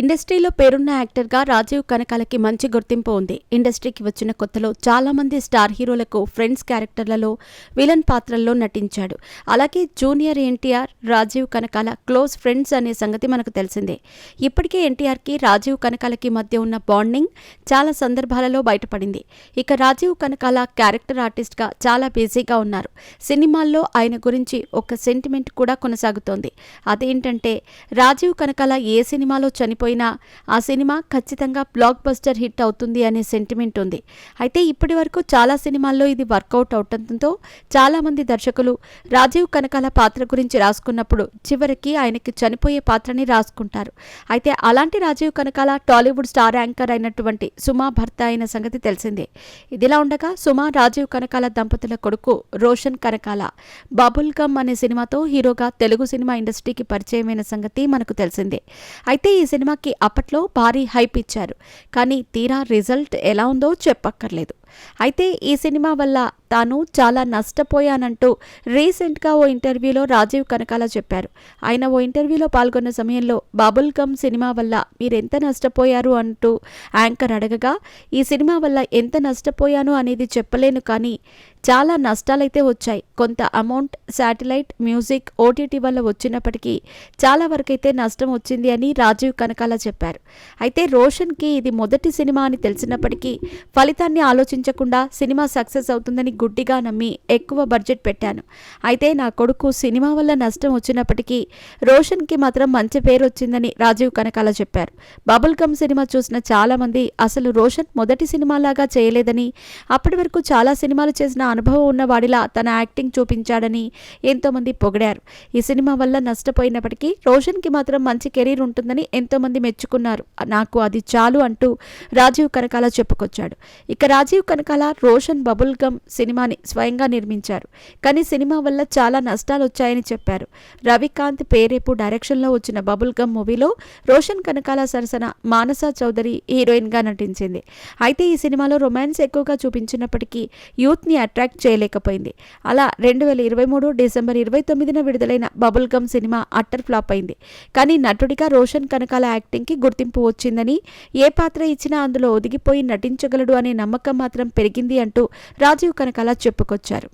ఇండస్ట్రీలో పేరున్న యాక్టర్గా రాజీవ్ కనకాలకి మంచి గుర్తింపు ఉంది. ఇండస్ట్రీకి వచ్చిన కొత్తలో చాలామంది స్టార్ హీరోలకు ఫ్రెండ్స్ క్యారెక్టర్లలో, విలన్ పాత్రల్లో నటించాడు. అలాగే junior NTR, Rajeev Kanakala close friends అనే సంగతి మనకు తెలిసిందే. ఇప్పటికే ఎన్టీఆర్కి రాజీవ్ కనకాలకి మధ్య ఉన్న బాండింగ్ చాలా సందర్భాలలో బయటపడింది. ఇక రాజీవ్ కనకాల క్యారెక్టర్ ఆర్టిస్ట్గా చాలా బిజీగా ఉన్నారు. సినిమాల్లో ఆయన గురించి ఒక సెంటిమెంట్ కూడా కొనసాగుతోంది. అదేంటంటే రాజీవ్ కనకాల ఏ సినిమాలో చనిపోయినా ఆ సినిమా ఖచ్చితంగా బ్లాక్ బస్టర్ హిట్ అవుతుంది అనే సెంటిమెంట్ ఉంది. అయితే ఇప్పటి వరకు చాలా సినిమాల్లో ఇది వర్కౌట్ అవటంతో చాలామంది దర్శకులు రాజీవ్ కనకాల పాత్ర గురించి రాసుకున్నప్పుడు చివరికి ఆయనకి చనిపోయే పాత్రని రాసుకుంటారు. అయితే అలాంటి రాజీవ్ కనకాల టాలీవుడ్ స్టార్ యాంకర్ అయినటువంటి సుమా భర్త అయిన సంగతి తెలిసిందే. ఇదిలా ఉండగా సుమా రాజీవ్ కనకాల దంపతుల కొడుకు రోషన్ కనకాల బబుల్ గమ్ అనే సినిమాతో హీరోగా తెలుగు సినిమా ఇండస్ట్రీకి పరిచయమైన సంగతి మనకు తెలిసిందే. అయితే ఈ సినిమాకి అప్పట్లో భారీ హైప్ ఇచ్చారు. కానీ తీరా రిజల్ట్ ఎలా ఉందో చెప్పక్కర్లేదు. అయితే ఈ సినిమా వల్ల తాను చాలా నష్టపోయానంటూ రీసెంట్గా ఓ ఇంటర్వ్యూలో రాజీవ్ కనకాల చెప్పారు. ఆయన ఓ ఇంటర్వ్యూలో పాల్గొన్న సమయంలో బబుల్ గమ్ సినిమా వల్ల మీరెంత నష్టపోయారు అంటూ యాంకర్ అడగగా, ఈ సినిమా వల్ల ఎంత నష్టపోయాను అనేది చెప్పలేను, కానీ చాలా నష్టాలైతే వచ్చాయి. కొంత అమౌంట్ శాటిలైట్, మ్యూజిక్, ఓటీటీ వల్ల వచ్చినప్పటికీ చాలా వరకైతే నష్టం వచ్చింది అని రాజీవ్ కనకాల చెప్పారు. అయితే రోషన్కి ఇది మొదటి సినిమా అని తెలిసినప్పటికీ ఫలితాన్ని ఆలోచించకుండా సినిమా సక్సెస్ అవుతుందని గుడ్డిగా నమ్మి ఎక్కువ బడ్జెట్ పెట్టాను. అయితే నా కొడుకు సినిమా వల్ల నష్టం వచ్చినప్పటికీ రోషన్కి మాత్రం మంచి పేరు వచ్చిందని రాజీవ్ కనకాల చెప్పారు. బబుల్ గమ్ సినిమా చూసిన చాలామంది అసలు రోషన్ మొదటి సినిమాలాగా చేయలేదని, అప్పటి వరకు చాలా సినిమాలు చేసిన అనుభవం ఉన్న వాడిలా తన యాక్టింగ్ చూపించాడని ఎంతోమంది పొగిడారు. ఈ సినిమా వల్ల నష్టపోయినప్పటికీ రోషన్కి మాత్రం మంచి కెరీర్ ఉంటుందని ఎంతోమంది మెచ్చుకున్నారు. నాకు అది చాలు అంటూ రాజీవ్ కనకాల చెప్పుకొచ్చాడు. ఇక రాజీవ్ కనకాల రోషన్ బబుల్ గమ్ సినిమాని స్వయంగా నిర్మించారు. కానీ సినిమా వల్ల చాలా నష్టాలు వచ్చాయని చెప్పారు. రవికాంత్ పేరేపు డైరెక్షన్లో వచ్చిన బబుల్ గమ్ మూవీలో రోషన్ కనకాల సరసన మానస చౌదరి హీరోయిన్గా నటించింది. అయితే ఈ సినిమాలో రొమాన్స్ ఎక్కువగా చూపించినప్పటికీ యూత్ని అట్రాక్ట్ చేయలేకపోయింది. అలా 2023 డిసెంబర్ 29న విడుదలైన బబుల్ గమ్ సినిమా అట్టర్ ఫ్లాప్ అయింది. కానీ నటుడిగా రోషన్ కనకాల యాక్టింగ్కి గుర్తింపు వచ్చిందని, ఏ పాత్ర ఇచ్చినా అందులో ఒదిగిపోయి నటించగలడు అనే నమ్మకం మాత్రం పెరిగింది అంటూ రాజీవ్ కనకాల చెప్పుకొచ్చారు.